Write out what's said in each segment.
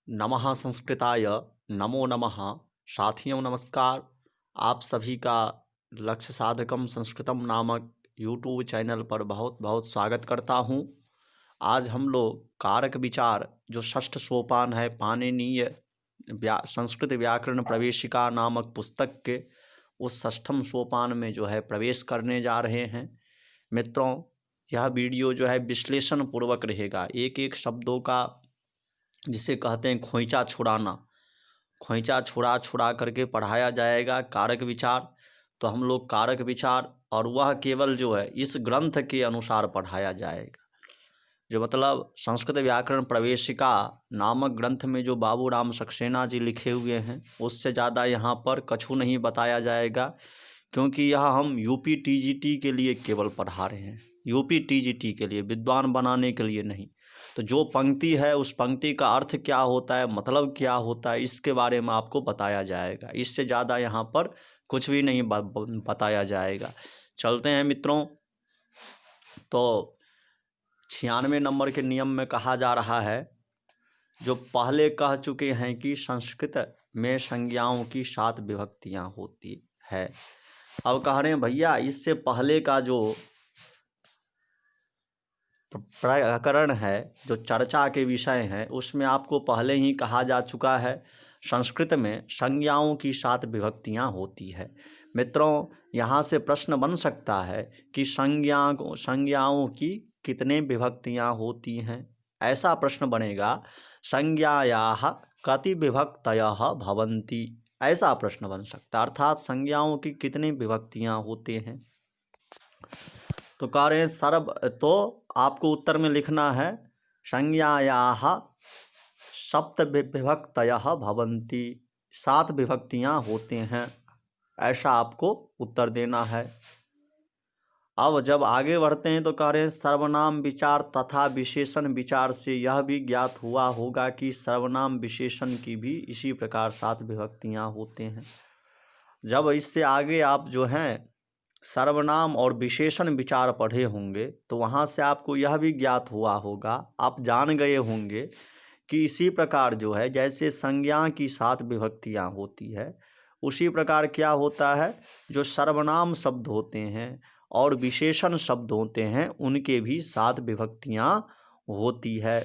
नमः संस्कृताय नमो नमः। साथियों नमस्कार। आप सभी का लक्ष्य साधकम संस्कृतम नामक यूट्यूब चैनल पर बहुत बहुत स्वागत करता हूं। आज हम लोग कारक विचार जो षष्ठ सोपान है पाणिनीय संस्कृत व्याकरण प्रवेशिका नामक पुस्तक के उस षष्ठम सोपान में जो है प्रवेश करने जा रहे हैं। मित्रों, यह वीडियो जो है विश्लेषण पूर्वक रहेगा। एक एक शब्दों का जिसे कहते हैं खोइचा छुड़ाना, खोइचा छुड़ा छुड़ा करके पढ़ाया जाएगा कारक विचार। तो हम लोग कारक विचार और वह केवल जो है इस ग्रंथ के अनुसार पढ़ाया जाएगा। जो मतलब संस्कृत व्याकरण प्रवेशिका नामक ग्रंथ में जो बाबू राम सक्सेना जी लिखे हुए हैं उससे ज़्यादा यहाँ पर कछु नहीं बताया जाएगा, क्योंकि यह हम यूपी टीजीटी के लिए केवल पढ़ा रहे हैं। यूपी टीजीटी के लिए, विद्वान बनाने के लिए नहीं। तो जो पंक्ति है उस पंक्ति का अर्थ क्या होता है, मतलब क्या होता है, इसके बारे में आपको बताया जाएगा। इससे ज़्यादा यहाँ पर कुछ भी नहीं बताया जाएगा। चलते हैं मित्रों। तो 96 नंबर के नियम में कहा जा रहा है, जो पहले कह चुके हैं कि संस्कृत में संज्ञाओं की 7 विभक्तियाँ होती है। अब कह रहे हैं भैया इससे पहले का जो प्रकरण है, जो चर्चा के विषय हैं, उसमें आपको पहले ही कहा जा चुका है संस्कृत में संज्ञाओं की 7 विभक्तियाँ होती है। मित्रों, यहाँ से प्रश्न बन सकता है कि संज्ञाओं की कितने विभक्तियाँ होती हैं। ऐसा प्रश्न बनेगा, संज्ञायाः कति विभक्तयः भवन्ति, ऐसा प्रश्न बन सकता है। अर्थात संज्ञाओं की कितनी विभक्तियाँ होते हैं। तो कह रहे हैं तो आपको उत्तर में लिखना है संज्ञायाः सप्त विभक्तयः भवन्ति, 7 विभक्तियाँ होते हैं, ऐसा आपको उत्तर देना है। अब जब आगे बढ़ते हैं तो कह रहे हैं सर्वनाम विचार तथा विशेषण विचार से यह भी ज्ञात हुआ होगा कि सर्वनाम विशेषण की भी इसी प्रकार 7 विभक्तियाँ होते हैं। जब इससे आगे आप जो हैं सर्वनाम और विशेषण विचार पढ़े होंगे तो वहाँ से आपको यह भी ज्ञात हुआ होगा, आप जान गए होंगे कि इसी प्रकार जो है जैसे संज्ञा की 7 विभक्तियाँ होती है, उसी प्रकार क्या होता है, जो सर्वनाम शब्द होते हैं और विशेषण शब्द होते हैं उनके भी 7 विभक्तियाँ होती है,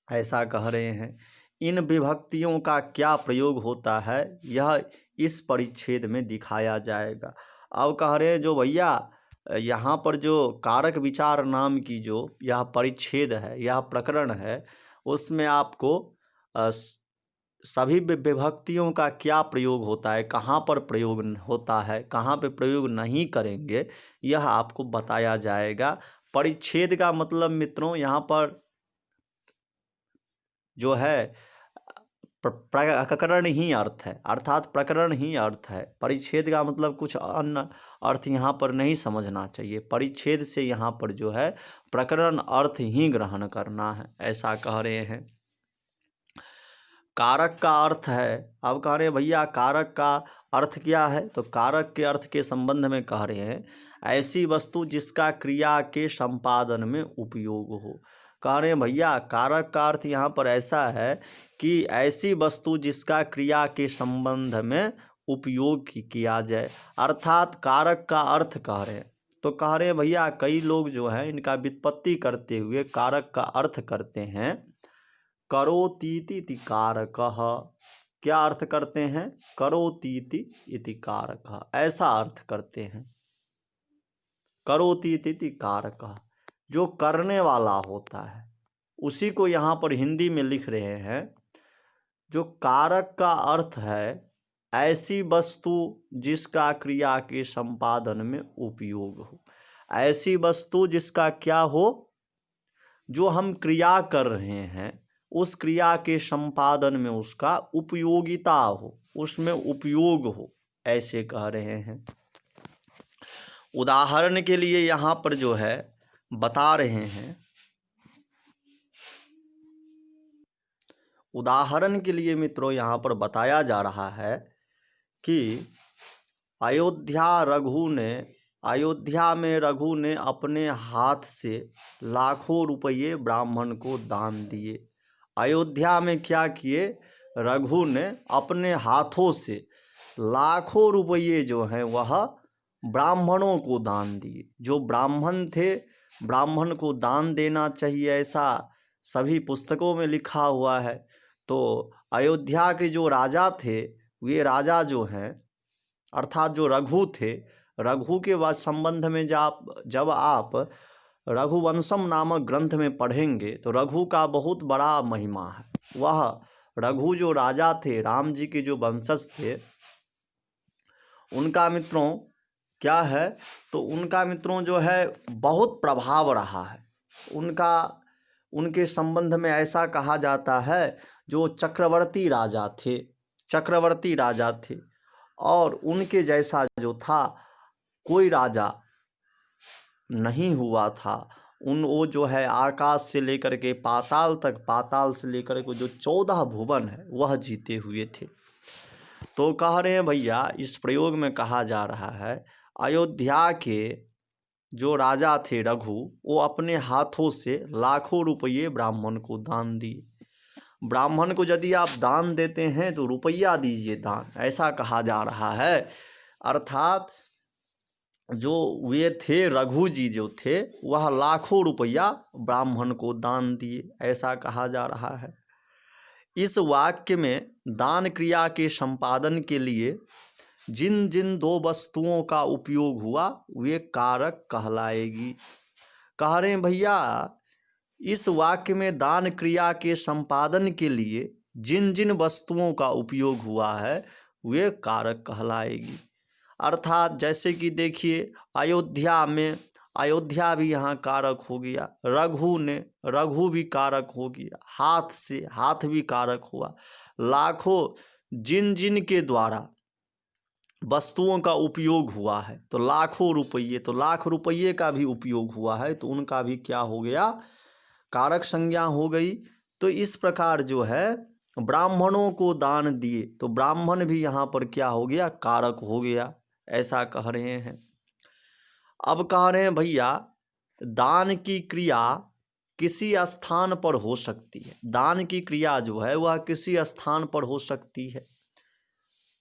ऐसा कह रहे हैं। इन विभक्तियों का क्या प्रयोग होता है यह इस परिच्छेद में दिखाया जाएगा। अब कह रहे हैं जो भैया यहाँ पर जो कारक विचार नाम की जो यह परिच्छेद है, यह प्रकरण है, उसमें आपको सभी विभक्तियों का क्या प्रयोग होता है, कहाँ पर प्रयोग होता है, कहाँ पे प्रयोग नहीं करेंगे, यह आपको बताया जाएगा। परिच्छेद का मतलब मित्रों यहाँ पर जो है प्रकरण ही अर्थ है, अर्थात प्रकरण ही अर्थ है। परिच्छेद का मतलब कुछ अन्य अर्थ यहाँ पर नहीं समझना चाहिए। परिच्छेद से यहाँ पर जो है प्रकरण अर्थ ही ग्रहण करना है, ऐसा कह रहे हैं। कारक का अर्थ है, अब कह रहे हैं भैया कारक का अर्थ क्या है, तो कारक के अर्थ के संबंध में कह रहे हैं ऐसी वस्तु जिसका क्रिया के संपादन में उपयोग हो। कह रहे हैं भैया कारक का अर्थ यहाँ पर ऐसा है कि ऐसी वस्तु जिसका क्रिया के संबंध में उपयोग किया जाए, अर्थात कारक का अर्थ कह रहे हैं। तो कह रहे हैं भैया कई लोग जो हैं इनका व्युत्पत्ति करते हुए कारक का अर्थ करते हैं करोतीति इति कारकः। क्या अर्थ करते हैं, करोतीति इति कारकः, ऐसा अर्थ करते हैं। करोतीति इति कारकः, जो करने वाला होता है, उसी को यहाँ पर हिंदी में लिख रहे हैं। जो कारक का अर्थ है ऐसी वस्तु जिसका क्रिया के संपादन में उपयोग हो। ऐसी वस्तु जिसका क्या हो, जो हम क्रिया कर रहे हैं उस क्रिया के संपादन में उसका उपयोगिता हो, उसमें उपयोग हो, ऐसे कह रहे हैं। उदाहरण के लिए यहाँ पर जो है बता रहे हैं, उदाहरण के लिए मित्रों यहाँ पर बताया जा रहा है कि अयोध्या में रघु ने अपने हाथ से लाखों रुपये ब्राह्मण को दान दिए। अयोध्या में क्या किए, रघु ने अपने हाथों से लाखों रुपये जो हैं वह ब्राह्मणों को दान दिए। जो ब्राह्मण थे, ब्राह्मण को दान देना चाहिए, ऐसा सभी पुस्तकों में लिखा हुआ है। तो अयोध्या के जो राजा थे, वे राजा जो हैं अर्थात जो रघु थे, रघु के बाद संबंध में जब आप रघुवंशम नामक ग्रंथ में पढ़ेंगे तो रघु का बहुत बड़ा महिमा है। वह रघु जो राजा थे, राम जी के जो वंशज थे, उनका मित्रों क्या है, तो उनका मित्रों जो है बहुत प्रभाव रहा है। उनके संबंध में ऐसा कहा जाता है, जो चक्रवर्ती राजा थे और उनके जैसा जो था कोई राजा नहीं हुआ था। वो जो है आकाश से लेकर के पाताल तक, पाताल से लेकर के जो 14 भुवन है वह जीते हुए थे। तो कह रहे हैं भैया, इस प्रयोग में कहा जा रहा है अयोध्या के जो राजा थे रघु, वो अपने हाथों से लाखों रुपये ब्राह्मण को दान दिए। ब्राह्मण को यदि आप दान देते हैं तो रुपया दीजिए दान, ऐसा कहा जा रहा है। अर्थात जो वे थे, रघु जी जो थे, वह लाखों रुपया ब्राह्मण को दान दिए, ऐसा कहा जा रहा है। इस वाक्य में दान क्रिया के संपादन के लिए जिन जिन 2 वस्तुओं का उपयोग हुआ वे कारक कहलाएगी। कह रहे हैं भैया, इस वाक्य में दान क्रिया के संपादन के लिए जिन जिन वस्तुओं का उपयोग हुआ है वे कारक कहलाएगी। अर्थात जैसे कि देखिए, अयोध्या में, अयोध्या भी यहाँ कारक हो गया, रघु भी कारक हो गया, हाथ से हाथ भी कारक हुआ, लाखों जिन जिन के द्वारा वस्तुओं का उपयोग हुआ है तो लाखों रुपये, तो लाख रुपये का भी उपयोग हुआ है तो उनका भी क्या हो गया, कारक संज्ञा हो गई। तो इस प्रकार जो है ब्राह्मणों को दान दिए तो ब्राह्मण भी यहाँ पर क्या हो गया, कारक हो गया, ऐसा कह रहे हैं। अब कह रहे हैं भैया, दान की क्रिया किसी स्थान पर हो सकती है। दान की क्रिया जो है वह किसी स्थान पर हो सकती है,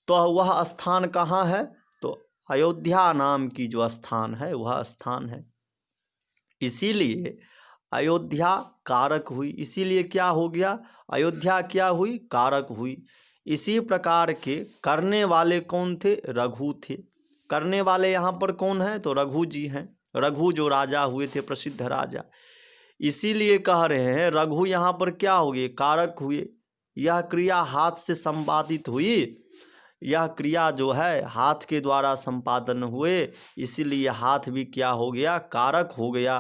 तो वह स्थान कहाँ है, तो अयोध्या नाम की जो स्थान है वह स्थान है। इसीलिए अयोध्या कारक हुई, इसीलिए क्या हो गया, अयोध्या क्या हुई, कारक हुई। इसी प्रकार के करने वाले कौन थे, रघु थे। करने वाले यहाँ पर कौन है, तो रघु जी हैं। रघु जो राजा हुए थे, प्रसिद्ध राजा, इसीलिए कह रहे हैं रघु यहाँ पर क्या हो गए, कारक हुए। यह क्रिया हाथ से संपादित हुई, यह क्रिया जो है हाथ के द्वारा संपादन हुए, इसीलिए हाथ भी क्या हो गया, कारक हो गया।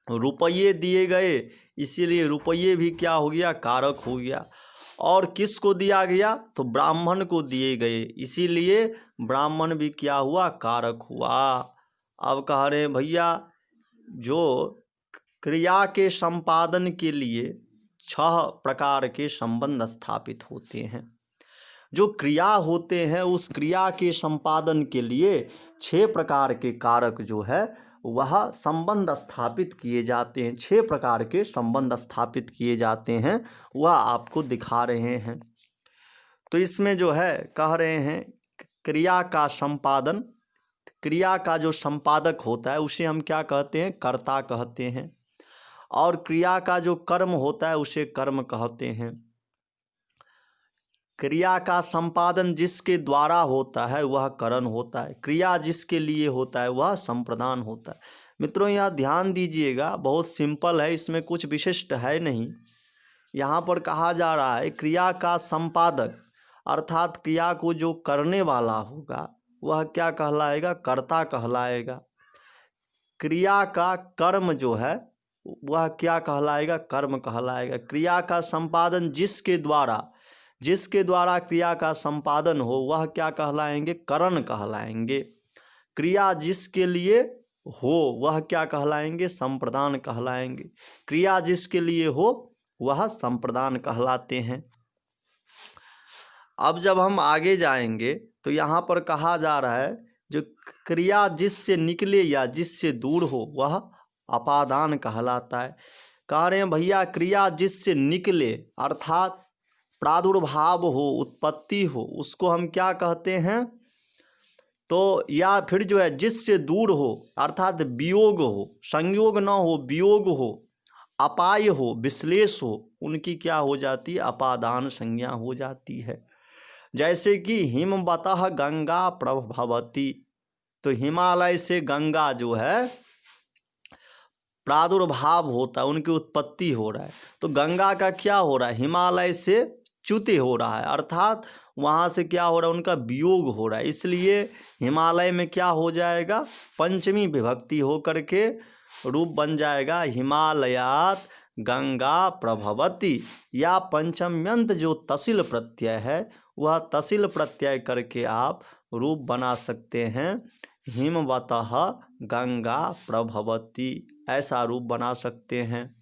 रुपये दिए गए, इसीलिए रुपये भी क्या हो गया, कारक हो गया। और किसको दिया गया, तो ब्राह्मण को दिए गए, इसीलिए ब्राह्मण भी क्या हुआ, कारक हुआ। अब कह रहे हैं भैया, जो क्रिया के संपादन के लिए 6 प्रकार के संबंध स्थापित होते हैं। जो क्रिया होते हैं उस क्रिया के संपादन के लिए 6 प्रकार के कारक जो है वह संबंध स्थापित किए जाते हैं। 6 प्रकार के संबंध स्थापित किए जाते हैं, वह आपको दिखा रहे हैं। तो इसमें जो है कह रहे हैं क्रिया का संपादन, क्रिया का जो संपादक होता है उसे हम क्या कहते हैं, कर्ता कहते हैं। और क्रिया का जो कर्म होता है उसे कर्म कहते हैं। क्रिया का संपादन जिसके द्वारा होता है वह करण होता है, क्रिया जिसके लिए होता है वह संप्रदान होता है। मित्रों यहाँ ध्यान दीजिएगा, बहुत सिंपल है, इसमें कुछ विशिष्ट है नहीं। यहाँ पर कहा जा रहा है क्रिया का संपादक, अर्थात क्रिया को जो करने वाला होगा वह क्या कहलाएगा, कर्ता कहलाएगा। क्रिया का कर्म जो है वह क्या कहलाएगा, कर्म कहलाएगा। क्रिया का संपादन जिसके द्वारा क्रिया का संपादन हो वह क्या कहलाएंगे, करण कहलाएंगे। क्रिया जिसके लिए हो वह क्या कहलाएंगे, संप्रदान कहलाएंगे। क्रिया जिसके लिए हो वह संप्रदान कहलाते हैं। अब जब हम आगे जाएंगे तो यहाँ पर कहा जा रहा है जो क्रिया जिससे निकले या जिससे दूर हो वह अपादान कहलाता है। कह रहे हैं भैया क्रिया जिससे निकले अर्थात प्रादुर्भाव हो, उत्पत्ति हो, उसको हम क्या कहते हैं? तो या फिर जो है जिससे दूर हो अर्थात वियोग हो, संयोग न हो, वियोग हो, अपाय हो, विश्लेष हो, उनकी क्या हो जाती है? अपादान संज्ञा हो जाती है। जैसे कि हिमवतः गंगा प्रभवती, तो हिमालय से गंगा जो है प्रादुर्भाव होता है, उनकी उत्पत्ति हो रहा है। तो गंगा का क्या हो रहा है? हिमालय से च्युति हो रहा है, अर्थात वहाँ से क्या हो रहा है? उनका वियोग हो रहा है। इसलिए हिमालय में क्या हो जाएगा? पंचमी विभक्ति हो करके रूप बन जाएगा हिमालयात गंगा प्रभवती, या पंचम्यंत जो तसिल प्रत्यय है वह तसिल प्रत्यय करके आप रूप बना सकते हैं हिमवतः गंगा प्रभवती, ऐसा रूप बना सकते हैं।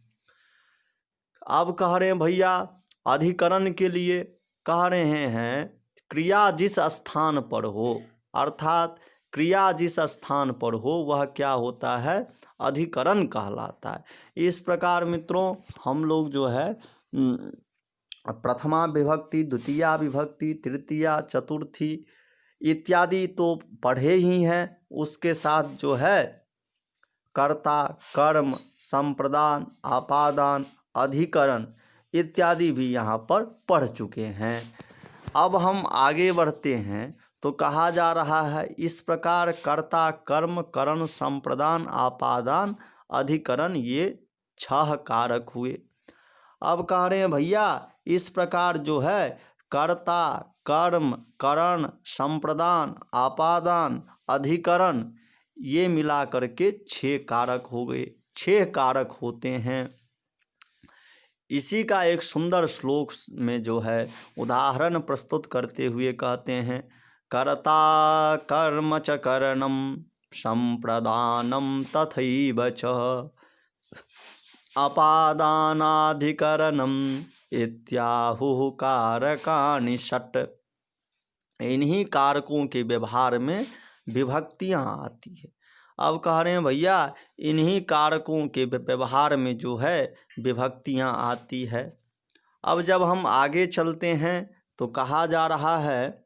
अब कह रहे हैं भैया अधिकरण के लिए कह रहे हैं क्रिया जिस स्थान पर हो, अर्थात क्रिया जिस स्थान पर हो वह क्या होता है? अधिकरण कहलाता है। इस प्रकार मित्रों हम लोग जो है प्रथमा विभक्ति, द्वितीया विभक्ति, तृतीया, चतुर्थी इत्यादि तो पढ़े ही हैं। उसके साथ जो है कर्ता, कर्म, संप्रदान, आपादान, अधिकरण इत्यादि भी यहाँ पर पढ़ चुके हैं। अब हम आगे बढ़ते हैं तो कहा जा रहा है इस प्रकार कर्ता, कर्म, करण, संप्रदान, आपादान, अधिकरण ये 6 कारक हुए। अब कह रहे हैं भैया इस प्रकार जो है कर्ता, कर्म, करण, संप्रदान, आपादान, अधिकरण ये मिला करके 6 कारक हो गए। 6 कारक होते हैं। इसी का एक सुंदर श्लोक में जो है उदाहरण प्रस्तुत करते हुए कहते हैं कर्ता कर्म च करणम संप्रदानम तथैव च अपादानाधिकरणम इत्याहुः कारकाणि षट्। इन्हीं कारकों के व्यवहार में विभक्तियां आती है। अब कह रहे हैं भैया इन्हीं कारकों के व्यवहार में जो है विभक्तियां आती है। अब जब हम आगे चलते हैं तो कहा जा रहा है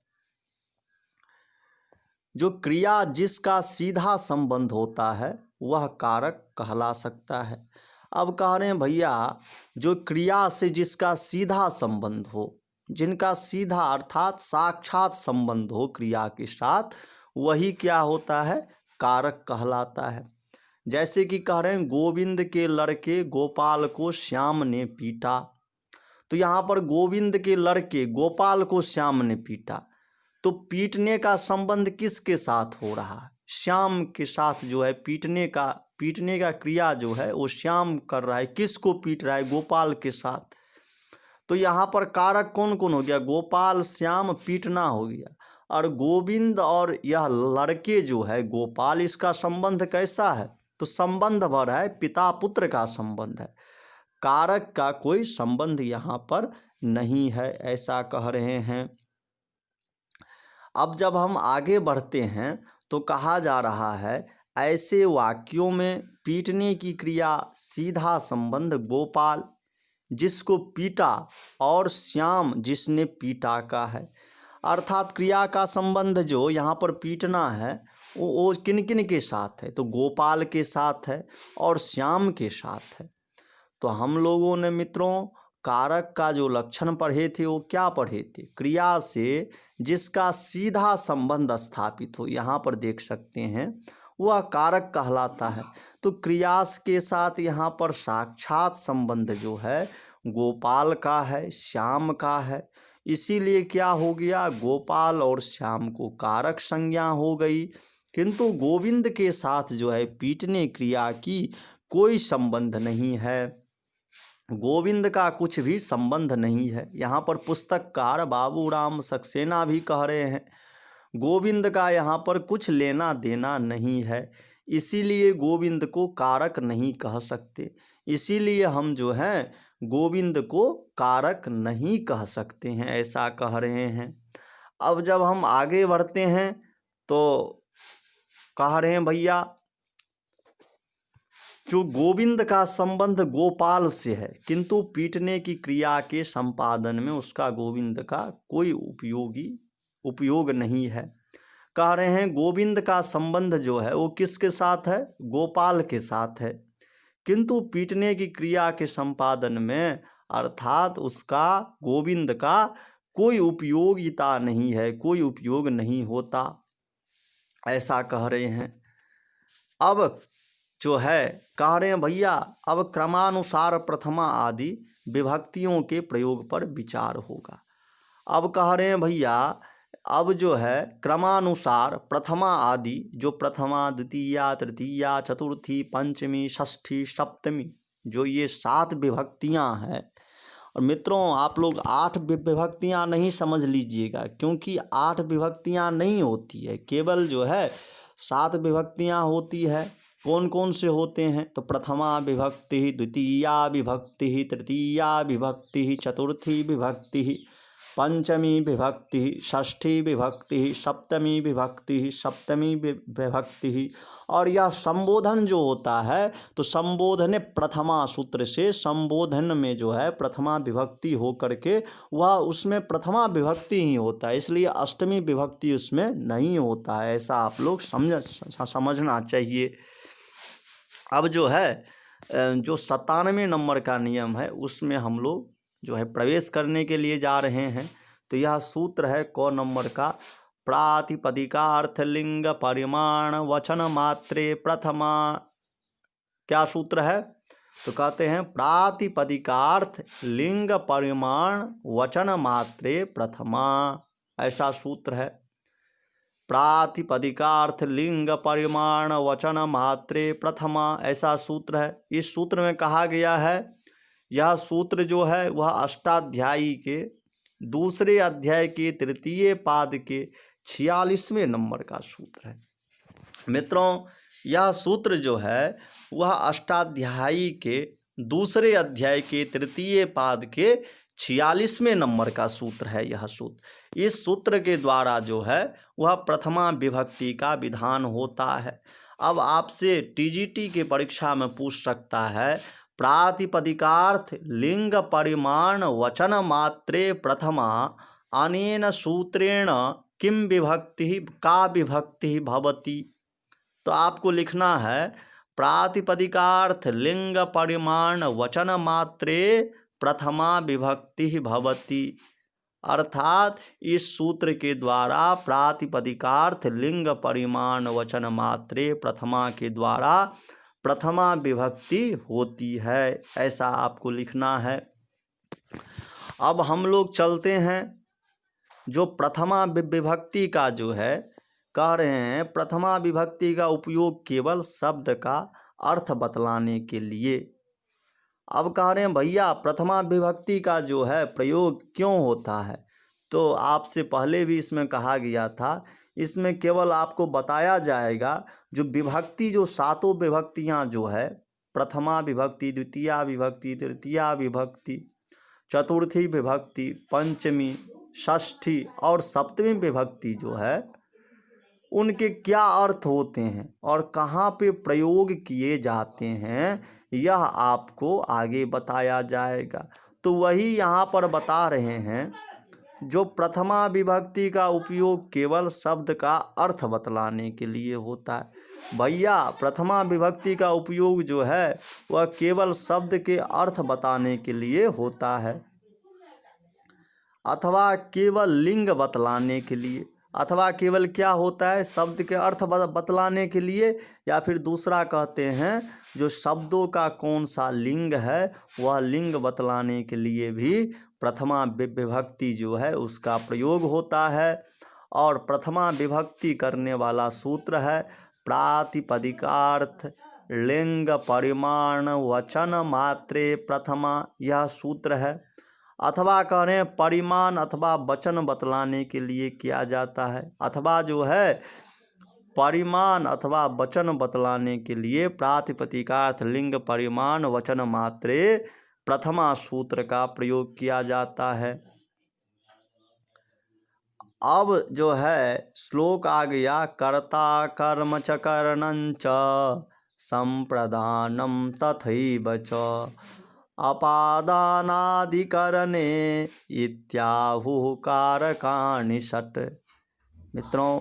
जो क्रिया जिसका सीधा संबंध होता है वह कारक कहला सकता है। अब कह रहे हैं भैया जो क्रिया से जिसका सीधा संबंध हो, जिनका सीधा अर्थात साक्षात संबंध हो क्रिया के साथ, वही क्या होता है? कारक कहलाता है। जैसे कि कह रहे हैं गोविंद के लड़के गोपाल को श्याम ने पीटा, तो यहाँ पर गोविंद के लड़के गोपाल को श्याम ने पीटा, तो पीटने का संबंध किसके साथ हो रहा है? श्याम के साथ जो है पीटने का क्रिया जो है वो श्याम कर रहा है। किसको पीट रहा है? गोपाल के साथ। तो यहाँ पर कारक कौन कौन हो गया? गोपाल, श्याम, पीटना हो गया। और गोविंद और यह लड़के जो है गोपाल, इसका संबंध कैसा है? तो संबंध भर है, पिता पुत्र का संबंध है। कारक का कोई संबंध यहाँ पर नहीं है, ऐसा कह रहे हैं। अब जब हम आगे बढ़ते हैं तो कहा जा रहा है ऐसे वाक्यों में पीटने की क्रिया सीधा संबंध गोपाल जिसको पीटा और श्याम जिसने पीटा का है। अर्थात क्रिया का संबंध जो यहाँ पर पीटना है वो किन किन के साथ है? तो गोपाल के साथ है और श्याम के साथ है। तो हम लोगों ने मित्रों कारक का जो लक्षण पढ़े थे वो क्या पढ़े थे? क्रिया से जिसका सीधा संबंध स्थापित हो, यहाँ पर देख सकते हैं वह कारक कहलाता है। तो क्रियास के साथ यहाँ पर साक्षात संबंध जो है गोपाल का है, श्याम का है। इसीलिए क्या हो गया? गोपाल और श्याम को कारक संज्ञा हो गई। किंतु गोविंद के साथ जो है पीटने क्रिया की कोई संबंध नहीं है, गोविंद का कुछ भी संबंध नहीं है। यहाँ पर पुस्तककार बाबूराम सक्सेना भी कह रहे हैं गोविंद का यहाँ पर कुछ लेना देना नहीं है, इसीलिए गोविंद को कारक नहीं कह सकते। इसीलिए हम जो हैं गोविंद को कारक नहीं कह सकते हैं, ऐसा कह रहे हैं। अब जब हम आगे बढ़ते हैं तो कह रहे हैं भैया जो गोविंद का संबंध गोपाल से है, किंतु पीटने की क्रिया के संपादन में उसका गोविंद का कोई उपयोग नहीं है। कह रहे हैं गोविंद का संबंध जो है वो किसके साथ है? गोपाल के साथ है, किंतु पीटने की क्रिया के संपादन में अर्थात उसका गोविंद का कोई उपयोगिता नहीं है, कोई उपयोग नहीं होता, ऐसा कह रहे हैं। अब जो है कह रहे हैं भैया अब क्रमानुसार प्रथमा आदि विभक्तियों के प्रयोग पर विचार होगा। अब कह रहे हैं भैया अब जो है क्रमानुसार प्रथमा आदि जो प्रथमा द्वितीया तृतीया चतुर्थी पंचमी षष्ठी सप्तमी जो ये 7 विभक्तियां हैं, और मित्रों आप लोग 8 विभक्तियां नहीं समझ लीजिएगा, क्योंकि 8 विभक्तियां नहीं होती है, केवल जो है 7 विभक्तियां होती है। कौन कौन से होते हैं? तो प्रथमा विभक्ति, द्वितीया विभक्ति, तृतीया विभक्ति, चतुर्थी विभक्ति, पंचमी विभक्ति, षष्ठी विभक्ति, सप्तमी विभक्ति, सप्तमी विभक्ति। और यह संबोधन जो होता है तो संबोधन प्रथमा सूत्र से संबोधन में जो है प्रथमा विभक्ति हो करके वह उसमें प्रथमा विभक्ति ही होता है, इसलिए अष्टमी विभक्ति उसमें नहीं होता है, ऐसा आप लोग समझना चाहिए। अब जो है जो 97 नंबर का नियम है उसमें हम लोग जो है प्रवेश करने के लिए जा रहे हैं। तो यह सूत्र है क नंबर का, प्रातिपदिकार्थ लिंग परिमाण वचन मात्रे प्रथमा। क्या सूत्र है? तो कहते हैं प्रातिपदिकार्थ लिंग परिमाण वचन मात्रे प्रथमा, ऐसा सूत्र है। प्रातिपदिकार्थ लिंग परिमाण वचन मात्रे प्रथमा, ऐसा सूत्र है। इस सूत्र में कहा गया है, यह सूत्र जो है वह अष्टाध्यायी के दूसरे अध्याय के तृतीय पाद के 46वें नंबर का सूत्र है। मित्रों यह सूत्र जो है वह अष्टाध्यायी के दूसरे अध्याय के तृतीय पाद के 46वें नंबर का सूत्र है। यह सूत्र, इस सूत्र के द्वारा जो है वह प्रथमा विभक्ति का विधान होता है। अब आपसे टीजीटी के परीक्षा में पूछ सकता है प्रातिपदिकार्थ लिंग परिमाण वचन मात्रे प्रथमा अनेन सूत्रेण किम विभक्ति का विभक्ति भवति। तो आपको लिखना है प्रातिपदिकार्थ लिंग परिमाण वचन मात्रे प्रथमा विभक्ति भवति, अर्थात इस सूत्र के द्वारा प्रातिपदिकार्थ लिंग परिमाण वचन मात्रे प्रथमा के द्वारा प्रथमा विभक्ति होती है, ऐसा आपको लिखना है। अब हम लोग चलते हैं जो प्रथमा विभक्ति का जो है कह रहे हैं प्रथमा विभक्ति का उपयोग केवल शब्द का अर्थ बतलाने के लिए। अब कह रहे हैं भैया प्रथमा विभक्ति का जो है प्रयोग क्यों होता है? तो आपसे पहले भी इसमें कहा गया था, इसमें केवल आपको बताया जाएगा जो विभक्ति जो 7 विभक्तियां जो है प्रथमा विभक्ति, द्वितीया विभक्ति, तृतीया विभक्ति, चतुर्थी विभक्ति, पंचमी, षष्ठी और सप्तमी विभक्ति जो है उनके क्या अर्थ होते हैं और कहाँ पे प्रयोग किए जाते हैं, यह आपको आगे बताया जाएगा। तो वही यहाँ पर बता रहे हैं, जो प्रथमा विभक्ति का उपयोग केवल शब्द का अर्थ बतलाने के लिए होता है। भैया प्रथमा विभक्ति का उपयोग जो है वह केवल शब्द के अर्थ बताने के लिए होता है, अथवा केवल लिंग बतलाने के लिए, अथवा केवल क्या होता है शब्द के अर्थ बतलाने के लिए, या फिर दूसरा कहते हैं जो शब्दों का कौन सा लिंग है वह लिंग बतलाने के लिए भी प्रथमा विभक्ति जो है उसका प्रयोग होता है। और प्रथमा विभक्ति करने वाला सूत्र है प्रातिपदिकार्थ लिंग परिमाण वचन मात्रे प्रथमा, यह सूत्र है। अथवा कह रहे हैं परिमाण अथवा वचन बतलाने के लिए किया जाता है, अथवा जो है परिमाण अथवा वचन बतलाने के लिए प्रातिपदिकार्थ लिंग परिमाण वचन मात्रे प्रथमा सूत्र का प्रयोग किया जाता है। अब जो है श्लोक आ गया कर्ता कर्म च करणं च संप्रदानं तथैव च अपादानाधिकरणे इत्याहुः कारकाणि षट्। मित्रों,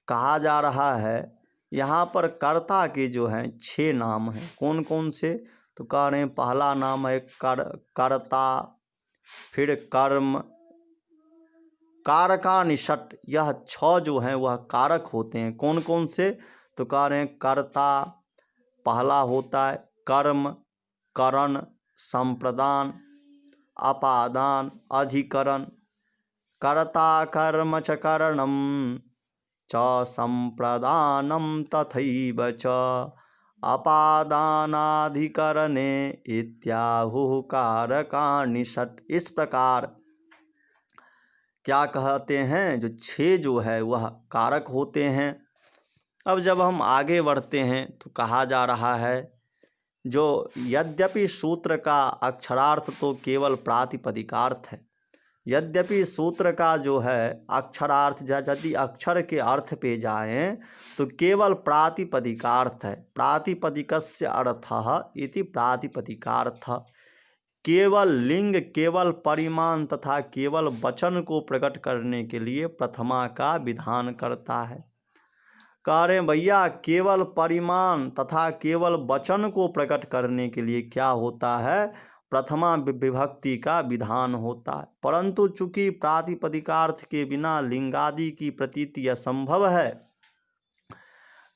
कहा जा रहा है यहाँ पर कर्ता के जो हैं 6 नाम हैं। कौन कौन से? तो कह रहे हैं पहला नाम है कर्ता, फिर कर्म, कारकाणि षट्। यह 6 जो हैं वह कारक होते हैं। कौन कौन से? तो कह रहे हैं कर्ता पहला होता है, कर्म, करण, संप्रदान, अपादान, अधिकरण। कर्ता कर्म च करणं च संप्रदानं तथैव च अपादानाधिकरणे इत्याहुः कारकाणि षट्। इस प्रकार क्या कहते हैं, जो 6 जो है वह कारक होते हैं। अब जब हम आगे बढ़ते हैं तो कहा जा रहा है जो यद्यपि सूत्र का अक्षरार्थ तो केवल प्रातिपदिकार्थ है, यद्यपि सूत्र का जो है अक्षरार्थ यदि अक्षर के अर्थ पे जाएं तो केवल प्रातिपदिकार्थ है। प्रातिपदिकस्य अर्थः इति प्रातिपदिकार्थः। केवल लिंग, केवल परिमाण तथा केवल वचन को प्रकट करने के लिए प्रथमा का विधान करता है। कह रहे हैं भैया केवल परिमाण तथा केवल वचन को प्रकट करने के लिए क्या होता है? प्रथमा विभक्ति का विधान होता है। परंतु चूंकि प्रातिपदिकार्थ के बिना लिंगादि की प्रतीति असंभव है,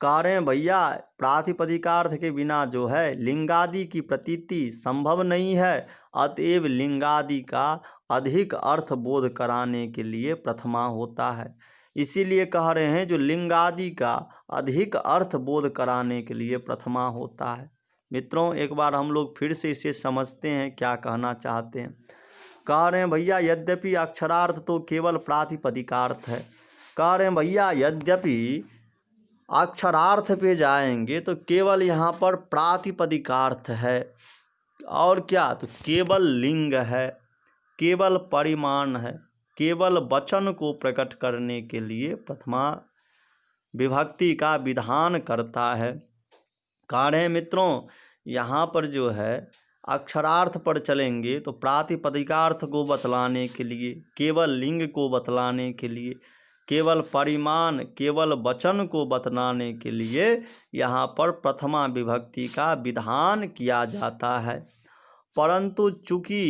कह रहे हैं भैया प्रातिपदिकार्थ के बिना जो है लिंगादि की प्रतीति संभव नहीं है, अतएव लिंगादि का अधिक अर्थ बोध कराने के लिए प्रथमा होता है। इसीलिए कह रहे हैं जो लिंगादि का अधिक अर्थ बोध कराने के लिए प्रथमा होता है। मित्रों, एक बार हम लोग फिर से इसे समझते हैं क्या कहना चाहते हैं। कह रहे हैं भैया यद्यपि अक्षरार्थ तो केवल प्रातिपदिकार्थ है। कह रहे हैं भैया यद्यपि अक्षरार्थ पे जाएंगे तो केवल यहाँ पर प्रातिपदिकार्थ है, और क्या? तो केवल लिंग है, केवल परिमाण है, केवल वचन को प्रकट करने के लिए प्रथमा विभक्ति का विधान करता है। कह रहे हैं मित्रों यहाँ पर जो है अक्षरार्थ पर चलेंगे तो प्रातिपदिकार्थ को बतलाने के लिए, केवल लिंग को बतलाने के लिए, केवल परिमाण, केवल वचन को बतलाने के लिए यहाँ पर प्रथमा विभक्ति का विधान किया जाता है। परंतु चूंकि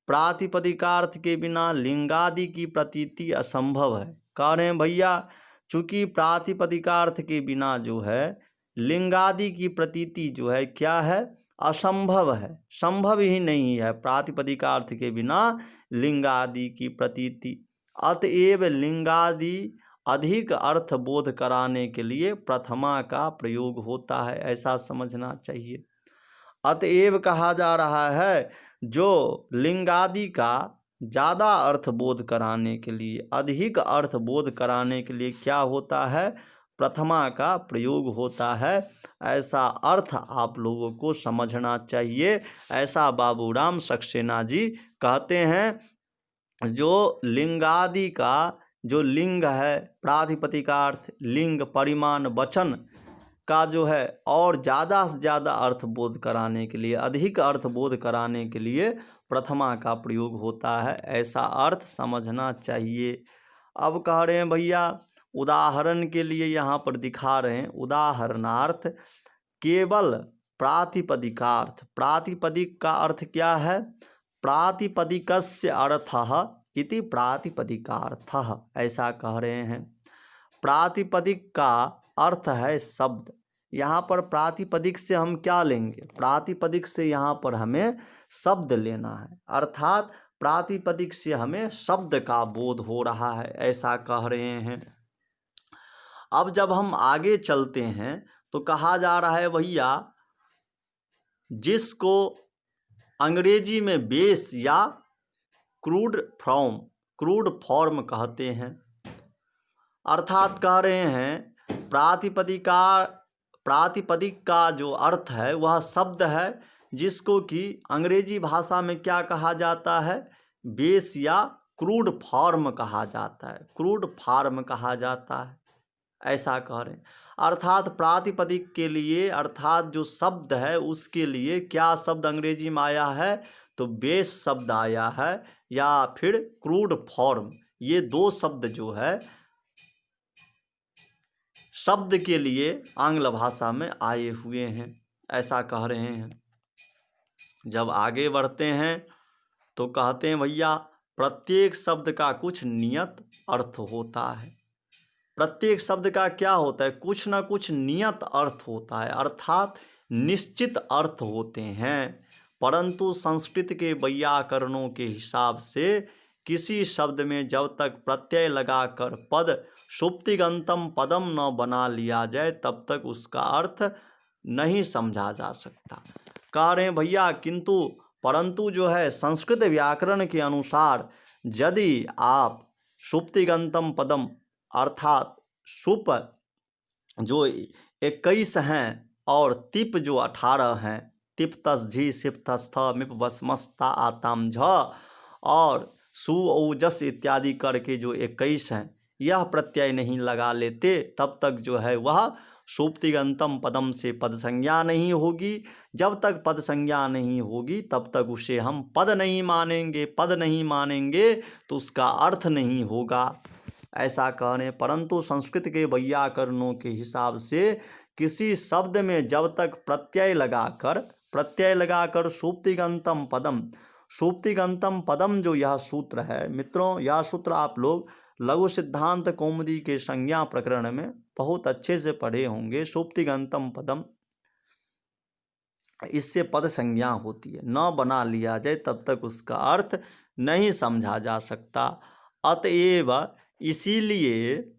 प्रातिपदिकार्थ के बिना लिंगादि की प्रतीति असंभव है। कह रहे हैं भैया चूंकि प्रातिपदिकार्थ के बिना जो है लिंगादि की प्रतीति जो है क्या है? असंभव है, संभव ही नहीं है प्रातिपदिकार्थ के बिना लिंगादि की प्रतीति। अतएव लिंगादि अधिक अर्थ बोध कराने के लिए प्रथमा का प्रयोग होता है, ऐसा समझना चाहिए। अतएव कहा जा रहा है जो लिंगादि का ज़्यादा अर्थ बोध कराने के लिए, अधिक अर्थ बोध कराने के लिए क्या होता है? प्रथमा का प्रयोग होता है। ऐसा अर्थ आप लोगों को समझना चाहिए। ऐसा बाबूराम सक्सेना जी कहते हैं। जो लिंगादि का जो लिंग है, प्रातिपदिकार्थ, लिंग, परिमाण, वचन का जो है और ज़्यादा से ज़्यादा अर्थ बोध कराने के लिए, अधिक अर्थ बोध कराने के लिए प्रथमा का प्रयोग होता है, ऐसा अर्थ समझना चाहिए। अब कह रहे हैं भैया उदाहरण के लिए यहाँ पर दिखा रहे हैं, उदाहरणार्थ केवल प्रातिपदिकार्थ। प्रातिपदिक का अर्थ क्या है? प्रातिपदिकस्य अर्थः इति प्रातिपदिकार्थः, ऐसा कह रहे हैं। प्रातिपदिक का अर्थ है शब्द। यहाँ पर प्रातिपदिक से हम क्या लेंगे? प्रातिपदिक से यहाँ पर हमें शब्द लेना है, अर्थात प्रातिपदिक से हमें शब्द का बोध हो रहा है, ऐसा कह रहे हैं। अब जब हम आगे चलते हैं तो कहा जा रहा है भैया जिसको अंग्रेजी में बेस या क्रूड फॉर्म कहते हैं, अर्थात कह रहे हैं प्रातिपदिक का जो अर्थ है वह शब्द है, जिसको कि अंग्रेजी भाषा में क्या कहा जाता है? बेस या क्रूड फॉर्म कहा जाता है, क्रूड फॉर्म कहा जाता है, ऐसा कह रहे हैं। अर्थात प्रातिपदिक के लिए, अर्थात जो शब्द है उसके लिए क्या शब्द अंग्रेजी में आया है, तो बेस शब्द आया है या फिर क्रूड फॉर्म। ये दो शब्द जो है शब्द के लिए आंग्ल भाषा में आए हुए हैं, ऐसा कह रहे हैं। जब आगे बढ़ते हैं तो कहते हैं भैया प्रत्येक शब्द का कुछ नियत अर्थ होता है। प्रत्येक शब्द का क्या होता है, कुछ ना कुछ नियत अर्थ होता है, अर्थात निश्चित अर्थ होते हैं। परंतु संस्कृत के वैयाकरणों के हिसाब से किसी शब्द में जब तक प्रत्यय लगाकर पद सुप्तिगंतम पदम न बना लिया जाए तब तक उसका अर्थ नहीं समझा जा सकता। कह रहे हैं भैया किंतु परंतु जो है संस्कृत व्याकरण के अनुसार यदि आप सुप्तिगंतम पदम अर्थात सुप जो 21 हैं और तिप जो 18 हैं, तिप तस झी सिप तस थ मिप बस मस्ता आताम झ और सु औजस इत्यादि करके जो 21 हैं, यह प्रत्यय नहीं लगा लेते तब तक जो है वह सुप्तिगंतम पदम से पद संज्ञा नहीं होगी। जब तक पद संज्ञा नहीं होगी तब तक उसे हम पद नहीं मानेंगे, पद नहीं मानेंगे तो उसका अर्थ नहीं होगा, ऐसा कह रहे हैं। परंतु संस्कृत के वैयाकरणों के हिसाब से किसी शब्द में जब तक प्रत्यय लगाकर सुप्तिगंतम पदम जो यह सूत्र है मित्रों, यह सूत्र आप लोग लघु सिद्धांत कौमुदी के संज्ञा प्रकरण में बहुत अच्छे से पढ़े होंगे। सुप्तिगंतम पदम, इससे पद संज्ञा होती है, न बना लिया जाए तब तक उसका अर्थ नहीं समझा जा सकता। अतएव इसीलिए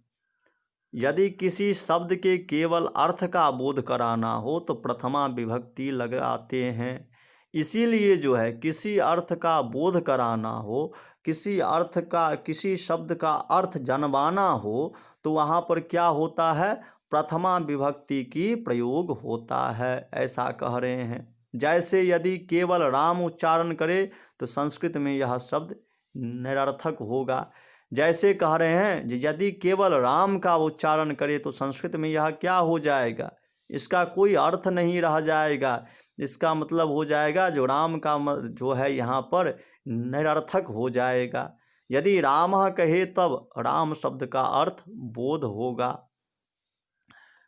यदि किसी शब्द के केवल अर्थ का बोध कराना हो तो प्रथमा विभक्ति लगाते हैं। इसीलिए जो है किसी अर्थ का बोध कराना हो, किसी शब्द का अर्थ जनवाना हो तो वहाँ पर क्या होता है, प्रथमा विभक्ति की प्रयोग होता है, ऐसा कह रहे हैं। जैसे यदि केवल राम उच्चारण करे तो संस्कृत में यह शब्द निरर्थक होगा। जैसे कह रहे हैं यदि केवल राम का उच्चारण करे तो संस्कृत में यह क्या हो जाएगा, इसका कोई अर्थ नहीं रह जाएगा। इसका मतलब हो जाएगा जो राम का जो है यहाँ पर निरर्थक हो जाएगा। यदि रामः कहे तब राम शब्द का अर्थ बोध होगा।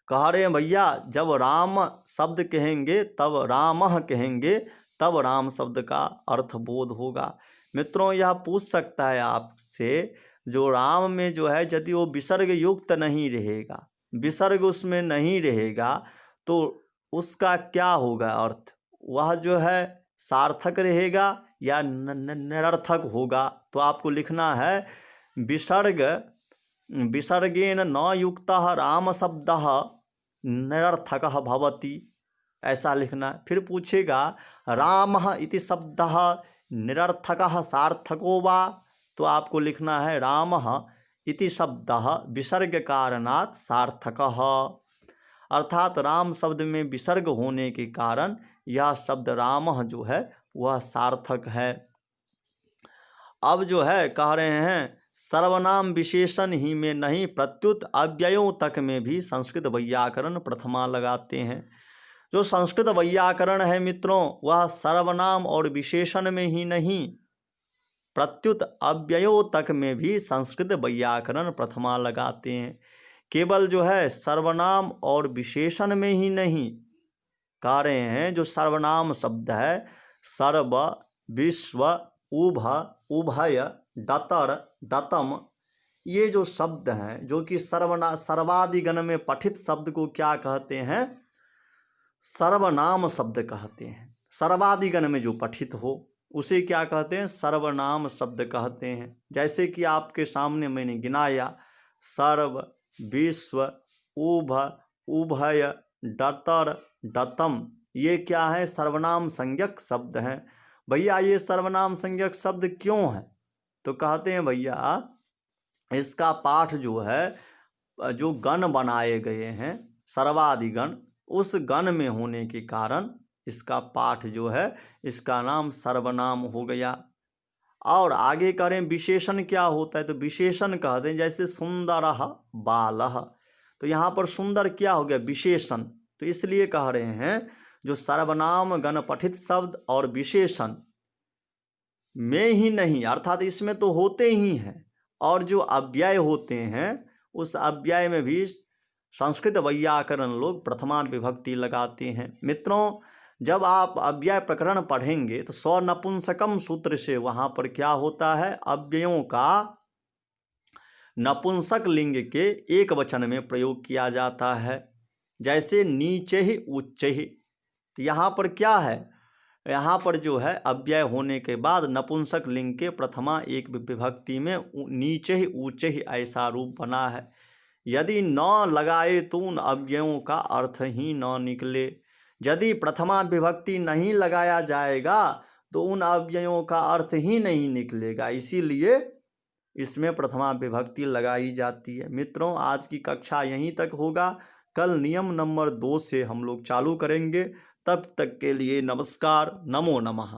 कह रहे हैं भैया जब राम शब्द कहेंगे तब रामः कहेंगे तब राम शब्द का अर्थ बोध होगा। मित्रों यह पूछ सकता है आपसे, जो राम में जो है यदि वो विसर्ग युक्त नहीं रहेगा, विसर्ग उसमें नहीं रहेगा तो उसका क्या होगा अर्थ, वह जो है सार्थक रहेगा या निरर्थक होगा। तो आपको लिखना है विसर्गेन न युक्तः राम शब्दः निरर्थकः भवति, ऐसा लिखना। फिर पूछेगा रामः इति शब्दः निरर्थकः सार्थको वा, तो आपको लिखना है रामः इति शब्दः विसर्ग कारणात् सार्थकः, अर्थात राम शब्द में विसर्ग होने के कारण यह शब्द रामः जो है वह सार्थक है। अब जो है कह रहे हैं सर्वनाम विशेषण ही में नहीं प्रत्युत अव्ययों तक में भी संस्कृत वैयाकरण प्रथमा लगाते हैं। जो संस्कृत वैयाकरण है मित्रों वह सर्वनाम और विशेषण में ही नहीं प्रत्युत अव्ययों तक में भी संस्कृत वैयाकरण प्रथमा लगाते हैं। केवल जो है सर्वनाम और विशेषण में ही नहीं, कह रहे हैं जो सर्वनाम शब्द है सर्व, विश्व, उभ, उभय, डतर, डतम, ये जो शब्द हैं जो कि सर्वादिगण में पठित शब्द को क्या कहते हैं, सर्वनाम शब्द कहते हैं। सर्वादिगण में जो पठित हो उसे क्या कहते हैं, सर्वनाम शब्द कहते हैं। जैसे कि आपके सामने मैंने गिनाया सर्व, विश्व, उभ, उभय, डतर, डतम, ये क्या है, सर्वनाम संज्ञक शब्द हैं। भैया ये सर्वनाम संज्ञक शब्द क्यों है, तो कहते हैं भैया इसका पाठ जो है जो गण बनाए गए हैं सर्वादिगण, उस गण में होने के कारण इसका पाठ जो है इसका नाम सर्वनाम हो गया। और आगे करें विशेषण क्या होता है, तो विशेषण कहते हैं जैसे सुंदरः बालः, तो तो यहाँ पर सुंदर क्या हो गया, विशेषण। तो इसलिए कह रहे हैं जो सर्वनाम गण पठित शब्द और विशेषण में ही नहीं, अर्थात इसमें तो होते ही हैं, और जो अव्यय होते हैं उस अव्यय में भी संस्कृत वैयाकरण लोग प्रथमा विभक्ति लगाते हैं। मित्रों, जब आप अव्यय प्रकरण पढ़ेंगे तो स्वनपुंसकम सूत्र से वहाँ पर क्या होता है, अव्ययों का नपुंसक लिंग के एक वचन में प्रयोग किया जाता है। जैसे नीचे ही उच्च ही, तो यहाँ पर क्या है, यहाँ पर जो है अव्यय होने के बाद नपुंसक लिंग के प्रथमा एक विभक्ति में नीचे ही ऊंचे ही ऐसा रूप बना है। यदि न लगाए तो उन अव्ययों का अर्थ ही न निकले। यदि प्रथमा विभक्ति नहीं लगाया जाएगा तो उन अव्ययों का अर्थ ही नहीं निकलेगा, इसीलिए इसमें प्रथमा विभक्ति लगाई जाती है। मित्रों, आज की कक्षा यहीं तक होगा। कल नियम नंबर 2 से हम लोग चालू करेंगे। तब तक के लिए नमस्कार, नमो नमः।